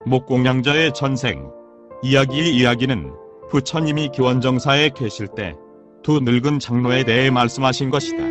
목공양자의 전생. 이야기의 이야기는 부처님이 기원정사에 계실 때 두 늙은 장로에 대해 말씀하신 것이다.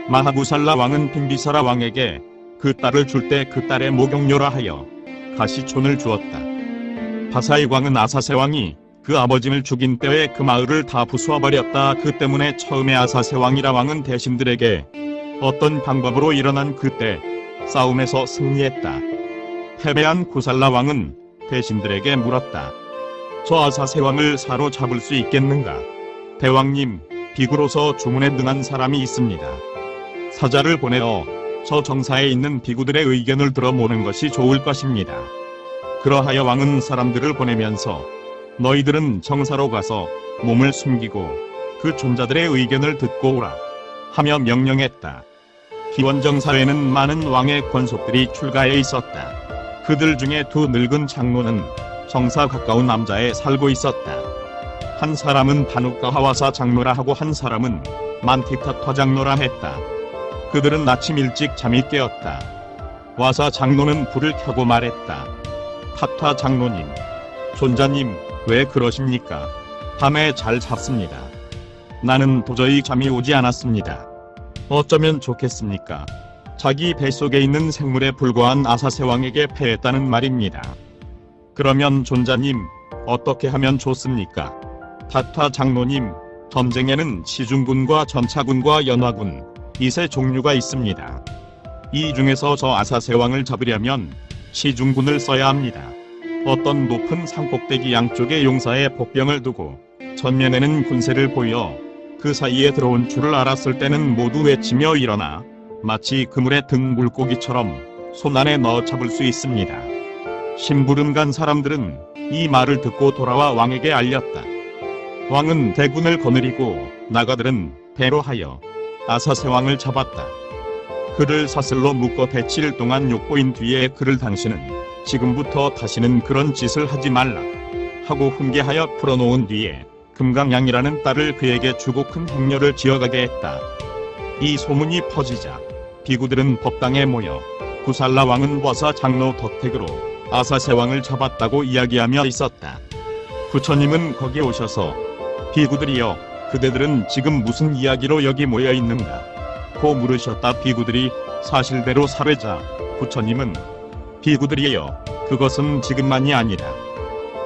마하부살라 왕은 빈비사라 왕에게 그 딸을 줄 때 그 딸의 목욕료라 하여 가시촌을 주었다. 바사이 왕은 아사세 왕이 그 아버지를 죽인 때에 그 마을을 다 부수어버렸다. 그 때문에 처음에 아사세 왕이라 왕은 대신들에게 어떤 방법으로 일어난 그때 싸움에서 승리했다. 패배한 구살라 왕은 대신들에게 물었다. 저 아사세 왕을 사로잡을 수 있겠는가? 대왕님, 비구로서 주문에 능한 사람이 있습니다. 사자를 보내어 저 정사에 있는 비구들의 의견을 들어보는 것이 좋을 것입니다. 그러하여 왕은 사람들을 보내면서 너희들은 정사로 가서 몸을 숨기고 그 존자들의 의견을 듣고 오라 하며 명령했다. 기원정사에는 많은 왕의 권속들이 출가해 있었다. 그들 중에 두 늙은 장로는 정사 가까운 남자에 살고 있었다. 한 사람은 바누카 하와사 장로라 하고 한 사람은 만티타타 장로라 했다. 그들은 아침 일찍 잠이 깨었다. 와사 장로는 불을 켜고 말했다. 타타 장로님, 존자님, 왜 그러십니까? 밤에 잘 잤습니다. 나는 도저히 잠이 오지 않았습니다. 어쩌면 좋겠습니까? 자기 뱃속에 있는 생물에 불과한 아사세 왕에게 패했다는 말입니다. 그러면 존자님, 어떻게 하면 좋습니까? 타타 장로님, 전쟁에는 시중군과 전차군과 연화군, 이 세 종류가 있습니다. 이 중에서 저 아사세 왕을 잡으려면 시중군을 써야 합니다. 어떤 높은 산꼭대기 양쪽에 용사의 복병을 두고 전면에는 군세를 보여 그 사이에 들어온 줄을 알았을 때는 모두 외치며 일어나 마치 그물에 든 물고기처럼 손 안에 넣어 잡을 수 있습니다. 심부름 간 사람들은 이 말을 듣고 돌아와 왕에게 알렸다. 왕은 대군을 거느리고 나가들은 배로 하여 아사세 왕을 잡았다. 그를 사슬로 묶어 대칠 동안 욕보인 뒤에 그를 당신은 지금부터 다시는 그런 짓을 하지 말라 하고 훈계하여 풀어놓은 뒤에 금강양이라는 딸을 그에게 주고 큰 행렬을 지어가게 했다. 이 소문이 퍼지자 비구들은 법당에 모여 구살라 왕은 와사 장로 덕택으로 아사세 왕을 잡았다고 이야기하며 있었다. 부처님은 거기 오셔서 비구들이여, 그대들은 지금 무슨 이야기로 여기 모여 있는가? 고 물으셨다. 비구들이 사실대로 살해자 부처님은 비구들이여, 그것은 지금만이 아니라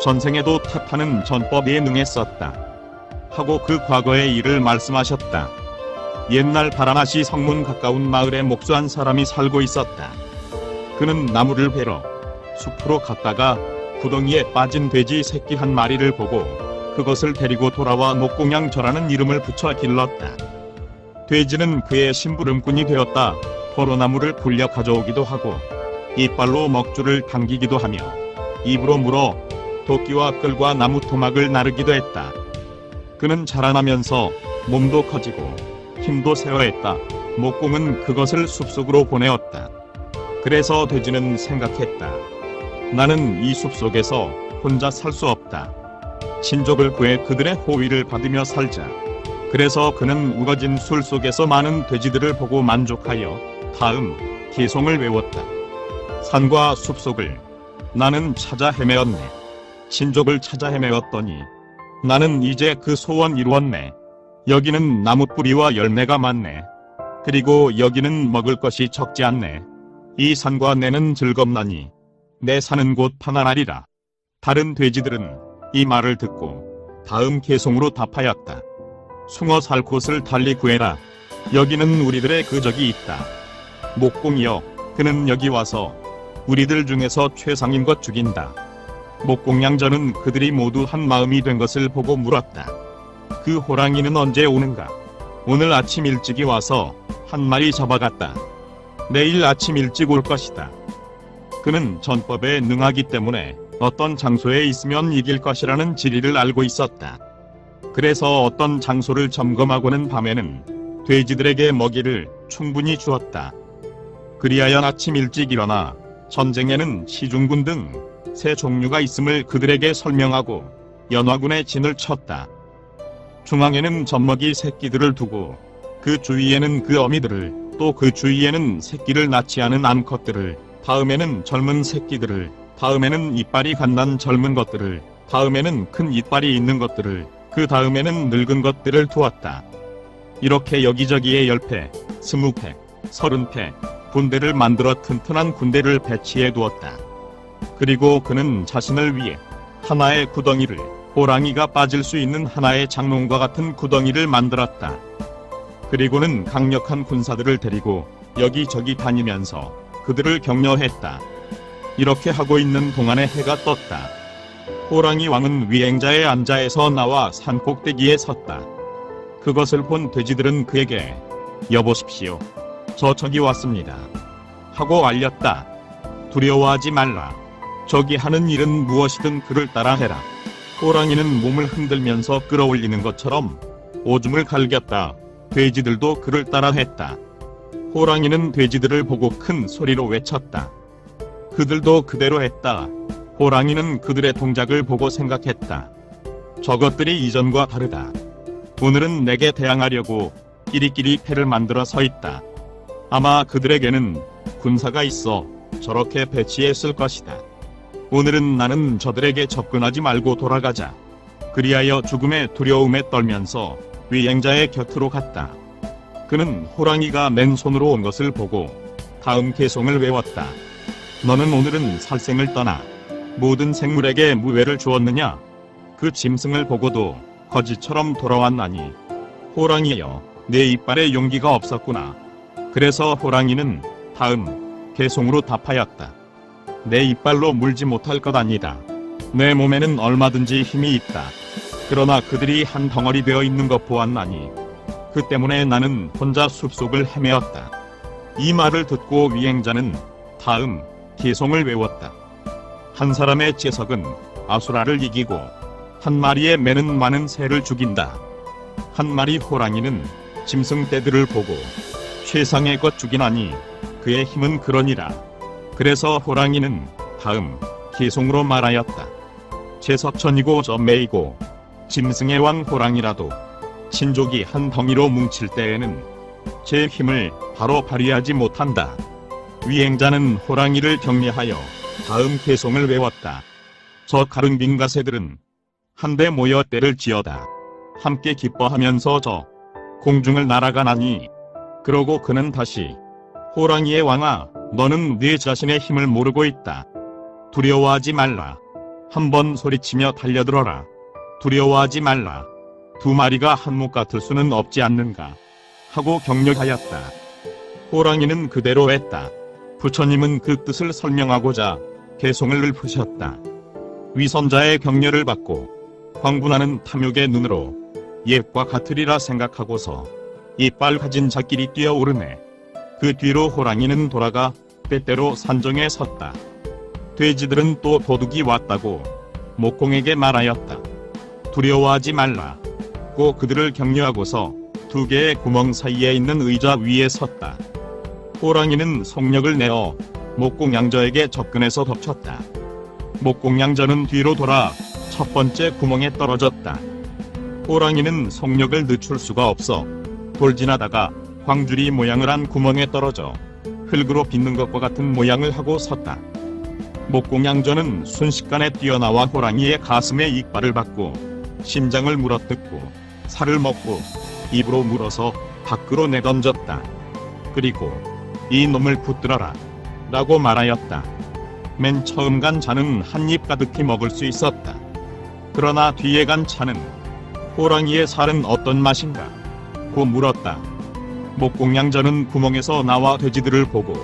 전생에도 타타는 전법에 능했었다 하고 그 과거의 일을 말씀하셨다. 옛날 바라나시 성문 가까운 마을에 목수한 사람이 살고 있었다. 그는 나무를 베러 숲으로 갔다가 구덩이에 빠진 돼지 새끼 한 마리를 보고 그것을 데리고 돌아와 목공양저라는 이름을 붙여 길렀다. 돼지는 그의 심부름꾼이 되었다. 포로나무를 굴려 가져오기도 하고 이빨로 먹줄을 당기기도 하며 입으로 물어 도끼와 끌과 나무 토막을 나르기도 했다. 그는 자라나면서 몸도 커지고 힘도 세어했다. 목공은 그것을 숲속으로 보내었다. 그래서 돼지는 생각했다. 나는 이 숲속에서 혼자 살 수 없다. 친족을 구해 그들의 호의를 받으며 살자. 그래서 그는 우거진 술 속에서 많은 돼지들을 보고 만족하여 다음 기송을 외웠다. 산과 숲속을 나는 찾아 헤매었네. 친족을 찾아 헤매었더니 나는 이제 그 소원 이루었네. 여기는 나무뿌리와 열매가 많네. 그리고 여기는 먹을 것이 적지 않네. 이 산과 내는 즐겁나니 내 사는 곳 편안하리라. 다른 돼지들은 이 말을 듣고 다음 계송으로 답하였다. 숭어 살 곳을 달리 구해라. 여기는 우리들의 그적이 있다. 목공이여, 그는 여기 와서 우리들 중에서 최상인 것 죽인다. 목공양저는 그들이 모두 한 마음이 된 것을 보고 물었다. 그 호랑이는 언제 오는가? 오늘 아침 일찍이 와서 한 마리 잡아갔다. 내일 아침 일찍 올 것이다. 그는 전법에 능하기 때문에 어떤 장소에 있으면 이길 것이라는 지리를 알고 있었다. 그래서 어떤 장소를 점검하고는 밤에는 돼지들에게 먹이를 충분히 주었다. 그리하여 아침 일찍 일어나 전쟁에는 시중군 등 세 종류가 있음을 그들에게 설명하고 연화군의 진을 쳤다. 중앙에는 젖먹이 새끼들을 두고 그 주위에는 그 어미들을, 또 그 주위에는 새끼를 낳지 않은 암컷들을, 다음에는 젊은 새끼들을, 다음에는 이빨이 갓난 젊은 것들을, 다음에는 큰 이빨이 있는 것들을, 그 다음에는 늙은 것들을 두었다. 이렇게 여기저기에 10패, 20패, 30패, 군대를 만들어 튼튼한 군대를 배치해 두었다. 그리고 그는 자신을 위해 하나의 구덩이를, 호랑이가 빠질 수 있는 하나의 장롱과 같은 구덩이를 만들었다. 그리고는 강력한 군사들을 데리고 여기저기 다니면서 그들을 격려했다. 이렇게 하고 있는 동안에 해가 떴다. 호랑이 왕은 위행자의 앉아에서 나와 산꼭대기에 섰다. 그것을 본 돼지들은 그에게 여보십시오. 저기 왔습니다. 하고 알렸다. 두려워하지 말라. 저기 하는 일은 무엇이든 그를 따라 해라. 호랑이는 몸을 흔들면서 끌어올리는 것처럼 오줌을 갈겼다. 돼지들도 그를 따라 했다. 호랑이는 돼지들을 보고 큰 소리로 외쳤다. 그들도 그대로 했다. 호랑이는 그들의 동작을 보고 생각했다. 저것들이 이전과 다르다. 오늘은 내게 대항하려고 끼리끼리 패를 만들어 서 있다. 아마 그들에게는 군사가 있어 저렇게 배치했을 것이다. 오늘은 나는 저들에게 접근하지 말고 돌아가자. 그리하여 죽음의 두려움에 떨면서 위행자의 곁으로 갔다. 그는 호랑이가 맨손으로 온 것을 보고 다음 개송을 외웠다. 너는 오늘은 살생을 떠나 모든 생물에게 무회를 주었느냐? 그 짐승을 보고도 거지처럼 돌아왔나니 호랑이여, 내 이빨에 용기가 없었구나. 그래서 호랑이는 다음 개송으로 답하였다. 내 이빨로 물지 못할 것 아니다. 내 몸에는 얼마든지 힘이 있다. 그러나 그들이 한 덩어리 되어 있는 것 보았나니 그 때문에 나는 혼자 숲속을 헤매었다. 이 말을 듣고 위행자는 다음 개송을 외웠다. 한 사람의 채석은 아수라를 이기고 한 마리의 매는 많은 새를 죽인다. 한 마리 호랑이는 짐승 떼들을 보고 최상의 것 죽이나니 그의 힘은 그러니라. 그래서 호랑이는 다음 개송으로 말하였다. 채석천이고 저매이고 짐승의 왕 호랑이라도 친족이 한 덩이로 뭉칠 때에는 제 힘을 바로 발휘하지 못한다. 위행자는 호랑이를 격려하여 다음 개송을 외웠다. 저 가릉빈가 새들은 한데 모여 떼를 지어다 함께 기뻐하면서 저 공중을 날아가나니. 그러고 그는 다시 호랑이의 왕아, 너는 네 자신의 힘을 모르고 있다. 두려워하지 말라. 한번 소리치며 달려들어라. 두려워하지 말라. 두 마리가 한몫 같을 수는 없지 않는가 하고 격려하였다. 호랑이는 그대로 했다. 부처님은 그 뜻을 설명하고자 개송을 푸셨다. 위선자의 격려를 받고 광분하는 탐욕의 눈으로 옛과 같으리라 생각하고서 이빨 가진 자끼리 뛰어오르네. 그 뒤로 호랑이는 돌아가 때때로 산정에 섰다. 돼지들은 또 도둑이 왔다고 목공에게 말하였다. 두려워하지 말라. 고 그들을 격려하고서 두 개의 구멍 사이에 있는 의자 위에 섰다. 호랑이는 속력을 내어 목공양저에게 접근해서 덮쳤다. 목공양저는 뒤로 돌아 첫 번째 구멍에 떨어졌다. 호랑이는 속력을 늦출 수가 없어 돌진하다가 광주리 모양을 한 구멍에 떨어져 흙으로 빚는 것과 같은 모양을 하고 섰다. 목공양저는 순식간에 뛰어나와 호랑이의 가슴에 이빨을 받고 심장을 물어뜯고 살을 먹고 입으로 물어서 밖으로 내던졌다. 그리고 이 놈을 붙들어라 라고 말하였다. 맨 처음 간 자는 한 입 가득히 먹을 수 있었다. 그러나 뒤에 간 자는 호랑이의 살은 어떤 맛인가 고 물었다. 목공양저는 구멍에서 나와 돼지들을 보고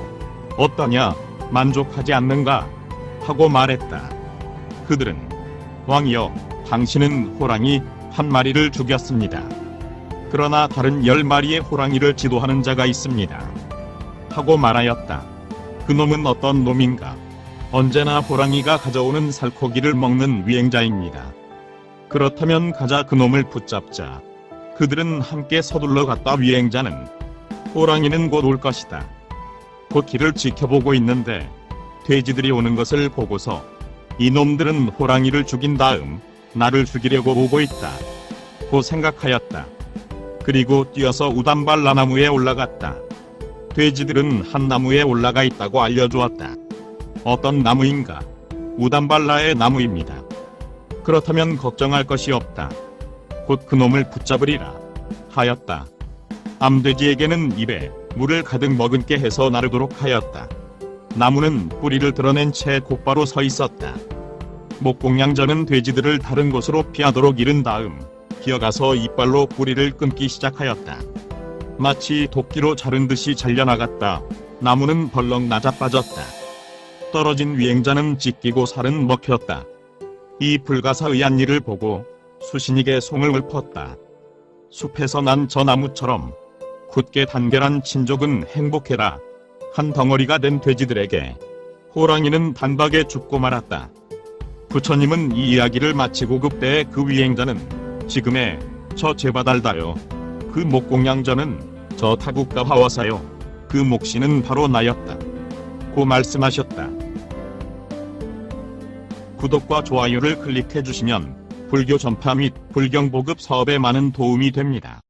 어떠냐, 만족하지 않는가 하고 말했다. 그들은 왕이여, 당신은 호랑이 한 마리를 죽였습니다. 그러나 다른 10마리의 호랑이를 지도하는 자가 있습니다 하고 말하였다. 그놈은 어떤 놈인가? 언제나 호랑이가 가져오는 살코기를 먹는 위행자입니다. 그렇다면 가자 그놈을 붙잡자. 그들은 함께 서둘러 갔다. 위행자는 호랑이는 곧 올 것이다. 곧 길을 지켜보고 있는데 돼지들이 오는 것을 보고서 이놈들은 호랑이를 죽인 다음 나를 죽이려고 오고 있다 고 생각하였다. 그리고 뛰어서 우단발 나무에 올라갔다. 돼지들은 한 나무에 올라가 있다고 알려주었다. 어떤 나무인가? 우담발라의 나무입니다. 그렇다면 걱정할 것이 없다. 곧 그놈을 붙잡으리라 하였다. 암돼지에게는 입에 물을 가득 머금게 해서 나르도록 하였다. 나무는 뿌리를 드러낸 채 곧바로 서 있었다. 목공양저는 돼지들을 다른 곳으로 피하도록 이른 다음 기어가서 이빨로 뿌리를 끊기 시작하였다. 마치 도끼로 자른 듯이 잘려나갔다. 나무는 벌렁 낮아빠졌다. 떨어진 위행자는 찢기고 살은 먹혔다. 이 불가사의한 일을 보고 수신에게 송을 읊었다. 숲에서 난 저 나무처럼 굳게 단결한 친족은 행복해라. 한 덩어리가 된 돼지들에게 호랑이는 단박에 죽고 말았다. 부처님은 이 이야기를 마치고 그때 그 위행자는 지금의 저 제바달다요. 그 목공양저는 저 타국가 화와사요. 그 몫이는 바로 나였다. 고 말씀하셨다. 구독과 좋아요를 클릭해 주시면 불교 전파 및 불경 보급 사업에 많은 도움이 됩니다.